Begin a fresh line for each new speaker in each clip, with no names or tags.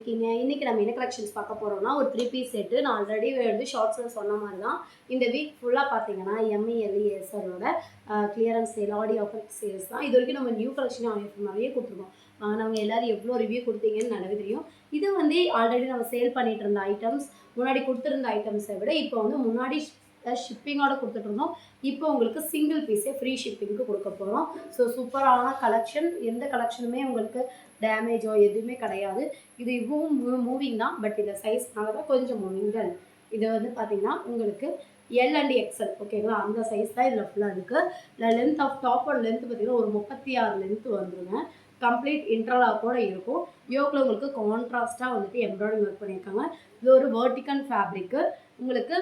இன்னைக்கு நம்ம என்ன கலெக்ஷன்ஸ் பார்க்க போறோம்னா ஒரு 3 பீஸ் செட்டு. நான் ஆல்ரெடி வந்து ஷார்ட்ஸ்ல சொன்ன மாதிரி தான் இந்த வீக் ஃபுல்லா பார்த்தீங்கன்னா எம்இஎல்இஎஸ்ஆரோட கிளியரன்ஸ் சேல் ஆடி ஆஃபர் சேல்ஸ் தான். இது வரைக்கும் நம்ம நியூ கலெக்ஷன் ஆஃபர் நிறைய கொடுத்துருக்கோம். நாங்க எல்லாரும் எவ்வளோ ரிவ்யூ கொடுத்தீங்கன்னு நல்லாவே தெரியும். இது வந்து ஆல்ரெடி நம்ம சேல் பண்ணிட்டு இருந்த ஐட்டம்ஸ், முன்னாடி கொடுத்துருந்த ஐட்டம்ஸை விட இப்போ வந்து முன்னாடி ஷிப்பிங்கோட கொடுத்துட்டு இருந்தோம். இப்போ உங்களுக்கு சிங்கிள் பீஸே ஃப்ரீ ஷிப்பிங்க்கு கொடுக்க போகிறோம். ஸோ சூப்பரான கலெக்ஷன். எந்த கலெக்ஷனுமே உங்களுக்கு டேமேஜோ எதுவுமே கிடையாது. இது இதுவும் மூவிங் தான், பட் இந்த சைஸ்னால தான் கொஞ்சம் மூவிங்கள். இது வந்து பார்த்தீங்கன்னா உங்களுக்கு எல் அண்ட் எக்ஸ்எல் ஓகேங்களா, அந்த சைஸ் தான் இதில் ஃபுல்லாக இருக்குது. இல்லை லென்த் ஆஃப் டாப்போட லென்த் பார்த்தீங்கன்னா ஒரு 36 லென்த் வந்துருங்க. கம்ப்ளீட் இன்ட்ரலாக கூட இருக்கும். யோக்கில் உங்களுக்கு கான்ட்ராஸ்ட்டாக வந்துட்டு எம்ப்ராய்டரி ஒர்க் பண்ணியிருக்காங்க. இது ஒரு வெர்டிக்கல் ஃபேப்ரிக்கு. உங்களுக்கு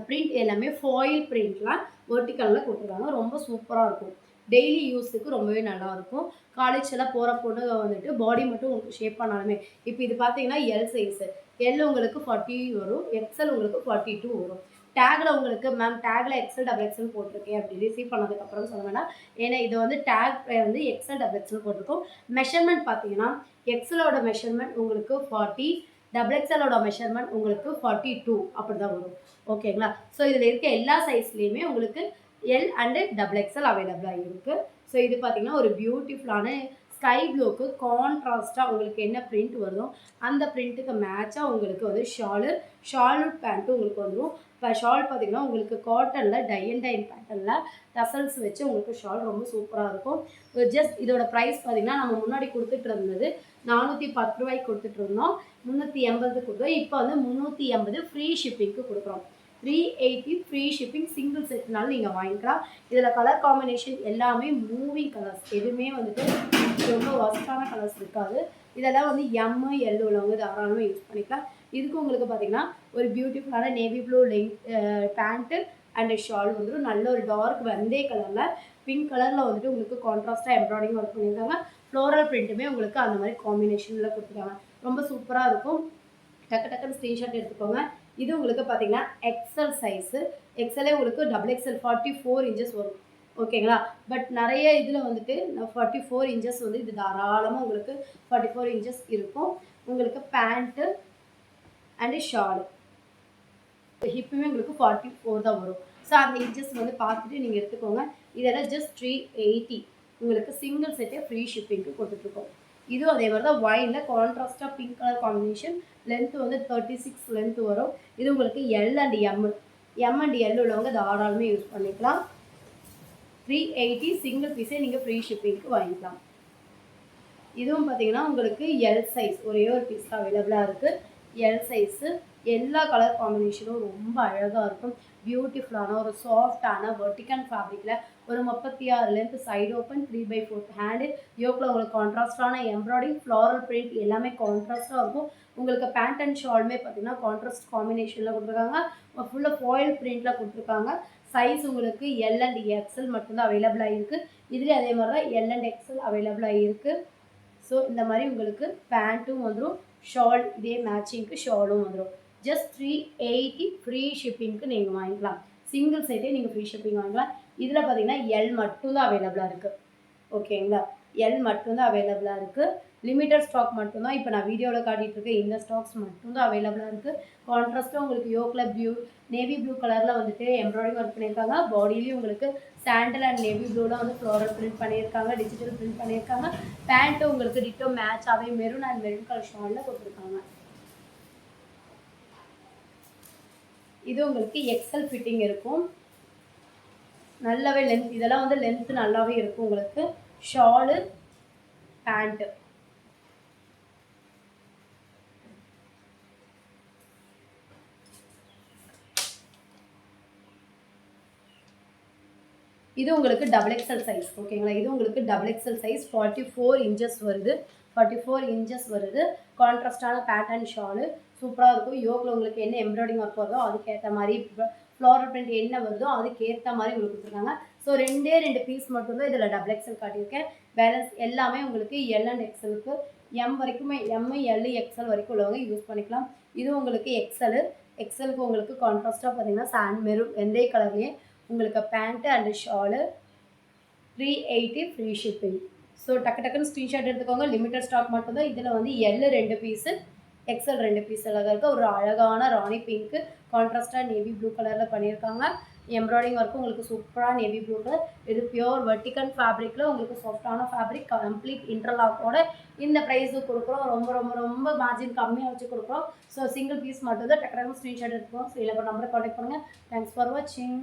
பிரிண்ட் எல்லாமே ஃபாயில் பிரிண்ட்லாம் வெர்டிக்கலில் கொடுத்துருக்காங்க. ரொம்ப சூப்பராக இருக்கும். டெய்லி யூஸுக்கு ரொம்பவே நல்லாயிருக்கும். காலேஜ் எல்லாம் போகிற பொண்ணு வந்துட்டு பாடி மட்டும் உங்களுக்கு ஷேப் பண்ணாலுமே, இப்போ இது பார்த்தீங்கன்னா எல் சைஸு. எல் உங்களுக்கு 40 வரும், எக்ஸ்எல் உங்களுக்கு 42 வரும். டேக்கில் உங்களுக்கு ma'am tackle XL double XL போட்டிருக்கேன் அப்படி ரிசீவ் பண்ணதுக்கப்புறம் சொல்ல வேண்டாம். ஏன்னா இது வந்து டேக் வந்து எக்ஸ்எல் டபுள் எக்ஸ்எல் போட்டிருக்கோம். மெஷர்மெண்ட் பார்த்தீங்கன்னா எக்ஸ்எலோட மெஷர்மெண்ட் உங்களுக்கு 40, டபுள் எக்ஸ்எலோட மெஷர்மெண்ட் உங்களுக்கு 42 அப்படி தான் வரும். ஓகேங்களா. ஸோ இதில் இருக்க எல்லா சைஸ்லேயுமே உங்களுக்கு எல் அண்டு டபுள் எக்ஸ்எல் அவைலபிளாக இருக்குது. ஸோ இது பார்த்தீங்கன்னா ஒரு பியூட்டிஃபுல்லான ஸ்கை ப்ளூக்கு கான்ட்ராஸ்ட்டாக உங்களுக்கு என்ன பிரிண்ட் வருதோ அந்த பிரிண்ட்டுக்கு மேட்சாக உங்களுக்கு வந்து ஷால் பேண்ட்டும் உங்களுக்கு வந்துடும். இப்போ ஷால் பார்த்தீங்கன்னா உங்களுக்கு காட்டனில் டை அண்ட் டைன் பேட்டர்னில் டசல்ஸ் வச்சு உங்களுக்கு ஷால் ரொம்ப சூப்பராக இருக்கும். ஜஸ்ட் இதோட ப்ரைஸ் பார்த்தீங்கன்னா நம்ம முன்னாடி கொடுத்துட்டு இருந்தது 410 ரூபாய்க்கு கொடுத்துட்டு இருந்தோம், 380 கொடுத்தோம். இப்போ வந்து 380 ஃப்ரீ ஷிப்பிங்க்கு கொடுக்குறோம். 380 ஃப்ரீ ஷிப்பிங். சிங்கிள் செட்னாலும் நீங்கள் வாங்கிக்கலாம். இதில் கலர் காம்பினேஷன் எல்லாமே மூவிங் கலர்ஸ், எதுவுமே வந்துட்டு ரொம்ப ஒஸ்டான கலர்ஸ் இருக்காது. இதெல்லாம் வந்து எம்மு எல் உள்ளவங்க தாராளமாக யூஸ் பண்ணிக்கலாம். இதுக்கு உங்களுக்கு பார்த்தீங்கன்னா ஒரு பியூட்டிஃபுல்லான navy blue pant and shawl வந்துடும். நல்ல ஒரு டார்க் வெந்தே கலரில் பிங்க் கலரில் வந்துட்டு உங்களுக்கு கான்ட்ராஸ்ட்டாக எம்ப்ராய்டிங் ஒர்க் பண்ணியிருக்காங்க. ஃப்ளோரல் பிரிண்ட்டுமே உங்களுக்கு அந்த மாதிரி காம்பினேஷனில் கொடுத்துருக்காங்க. ரொம்ப சூப்பராக இருக்கும். டக்குன்னு ஸ்க்ரீன்ஷாட் எடுத்துக்கோங்க. இது உங்களுக்கு பார்த்தீங்கன்னா எக்ஸ்எல் சைஸு. எக்ஸ்எல்லே உங்களுக்கு டபுள் எக்ஸ்எல் 44 இன்ச்சஸ் வரும். ஓகேங்களா. பட் நிறைய இதில் வந்துட்டு 44 இன்ச்சஸ் வந்து இது தாராளமாக உங்களுக்கு 44 இன்ச்சஸ் இருக்கும். உங்களுக்கு பேண்ட்டு அண்டு ஷாலு ஹிப்புமே உங்களுக்கு 44 தான் வரும். ஸோ அந்த இன்ச்சஸ் வந்து பார்த்துட்டு நீங்கள் எடுத்துக்கோங்க. இதெல்லாம் ஜஸ்ட் 380 உங்களுக்கு சிங்கிள் செட்டே ஃப்ரீ ஷிப்பிங்க்கு கொடுத்துட்ருக்கோம். இதுவும் அதே மாதிரி தான் ஒயினில் கான்ட்ராஸ்ட்டாக பிங்க் கலர் காம்பினேஷன். லென்த்து வந்து 36 லென்த்து வரும். இது உங்களுக்கு L and M and L உள்ளவங்க தாராளமாக யூஸ் பண்ணிக்கலாம். 380 சிங்கிள் பீஸே நீங்கள் ஃப்ரீ ஷிப்பிங்க்கு வாங்கிக்கலாம். இதுவும் பார்த்தீங்கன்னா உங்களுக்கு எல் சைஸ் ஒரே ஒரு பீஸ் தான் அவைலபிளாக இருக்குது. L size. எல்லா கலர் காம்பினேஷனும் ரொம்ப அழகாக இருக்கும். பியூட்டிஃபுல்லான ஒரு சாஃப்டான வெர்டிக்கல் ஃபேப்ரிக்கில் ஒரு 36 லென்த் சைடு ஓப்பன் 3/4 ஹேண்டு. யோக்கில் உங்களுக்கு கான்ட்ராஸ்டான எம்ப்ராய்டிங் ஃப்ளாரல் பிரிண்ட் எல்லாமே கான்ட்ராஸ்ட்டாக இருக்கும். உங்களுக்கு பேண்ட் அண்ட் ஷாலுமே பார்த்தீங்கன்னா கான்ட்ராஸ்ட் காம்பினேஷனில் கொடுத்துருக்காங்க. ஃபுல்லாக ஃபாயில் பிரிண்டில் கொடுத்துருக்காங்க. சைஸ் உங்களுக்கு எல் அண்ட் எக்ஸ்எல் மட்டும்தான் அவைலபிளாக இருக்குது. இதுலேயே அதே மாதிரி தான் எல் அண்ட் எக்ஸ்எல் அவைலபிளாக இருக்குது. ஸோ இந்த மாதிரி உங்களுக்கு பேண்ட்டும் வந்துடும், ஷால் இதே மேட்சிங்க்கு ஷாலும் வந்துடும். ஜஸ்ட் 380 ஃப்ரீ ஷிப்பிங்க்கு நீங்கள் வாங்கிக்கலாம். சிங்கிள் சைட்டே நீங்கள் ஃப்ரீ ஷிப்பிங் வாங்கிக்கலாம். இதில் பார்த்தீங்கன்னா எல் மட்டும்தான் அவைலபிளாக இருக்குது. ஓகேங்களா. எல் மட்டும்தான் அவைலபிளாக இருக்குது. லிமிட்டட் ஸ்டாக் மட்டும்தான் இப்போ நான் வீடியோவில் காட்டிகிட்டு இருக்கேன். இந்த ஸ்டாக்ஸ் மட்டும்தான் அவைலபிளாக இருக்குது. கான்ட்ராஸ்ட்டாக உங்களுக்கு யோக்கில் நேவி ப்ளூ கலரில் வந்துட்டு எம்ப்ராய்டரி ஒர்க் பண்ணியிருக்காங்க. பாடியிலையும் உங்களுக்கு சாண்டல் அண்ட் நேவி ப்ளூவில் வந்து ஃப்ளோரல் பிரிண்ட் பண்ணியிருக்காங்க, டிஜிட்டல் பிரிண்ட் பண்ணியிருக்காங்க. பேண்ட்டு உங்களுக்கு டிட்டோ மேட்சாகவே மெரூன் அண்ட் மெரூன் கலர் ஷாலில் கொடுத்துருக்காங்க. இது உங்களுக்கு எக்ஸ்எல் ஃபிட்டிங் இருக்கும். நல்லாவே லென்த், இதெல்லாம் வந்து லென்த்து நல்லாவே இருக்கும் உங்களுக்கு. ஷாலு பேண்ட்டு இது உங்களுக்கு டபுள் எக்ஸ்எல் சைஸ். ஓகேங்களா. இது உங்களுக்கு டபுள் எக்ஸ்எல் சைஸ் 44 இன்ச்சஸ் வருது. 44 இன்ச்சஸ் வருது. கான்ட்ராஸ்டான பேட்டர்ன் ஷாலு சூப்பராக இருக்கும். யோக்கில் உங்களுக்கு என்ன எம்ப்ராய்டிங் ஒர்க் வருதோ அதுக்கேற்ற மாதிரி ஃப்ளோரல் பிரிண்ட் என்ன வருதோ அதுக்கேற்ற மாதிரி உங்களுக்கு கொடுத்துருக்காங்க. ஸோ 2 பீஸ் மட்டும்தான் இதில் டபுள் எக்ஸ்எல் காட்டியிருக்கேன். பேலன்ஸ் எல்லாமே உங்களுக்கு எல் அண்ட் எக்ஸ்எலுக்கு எம் வரைக்குமே எம்மு எல் எக்ஸ்எல் வரைக்கும் உள்ளவங்க யூஸ் பண்ணிக்கலாம். இது உங்களுக்கு எக்ஸ்எலுக்கு உங்களுக்கு கான்ட்ராஸ்ட்டாக பார்த்தீங்கன்னா சாண்ட் மெரூன் வெந்தய கலர்லேயே உங்களுக்கு pant and shawl 380 free shipping. So டக்கு டக்குன்னு ஸ்க்ரீன்ஷாட் எடுத்துக்கோங்க. லிமிட்டட் ஸ்டாக் மட்டும்தான். இதில் வந்து எல் 2 பீஸு, எக்ஸல் 2 பீஸ் அழகாக இருக்குது. ஒரு அழகான ராணி பிங்க்கு கான்ட்ராஸ்டாக நேவி ப்ளூ கலரில் பண்ணியிருக்காங்க. எம்ப்ராய்டிங் ஒர்க்கு உங்களுக்கு சூப்பராக நேவி ப்ளூ கலர். இது பியோர் வெர்டிக்கல் ஃபேப்ரிக்கில் உங்களுக்கு சாஃப்டான ஃபேப்ரிக், கம்ப்ளீட் இன்டர்லாக்கோட இந்த ப்ரைஸுக்கு கொடுக்குறோம். ரொம்ப ரொம்ப ரொம்ப மார்ஜின் கம்மியாக வச்சு கொடுக்குறோம். ஸோ சிங்கிள் பீஸ் மட்டும் தான். டக்கு ஸ்க்ரீன்ஷாட் எடுத்துக்கோங்க. ஸோ இல்லை நம்பரை கான்டாக்ட் பண்ணுங்கள். தேங்க்ஸ் ஃபார் வாட்சிங்.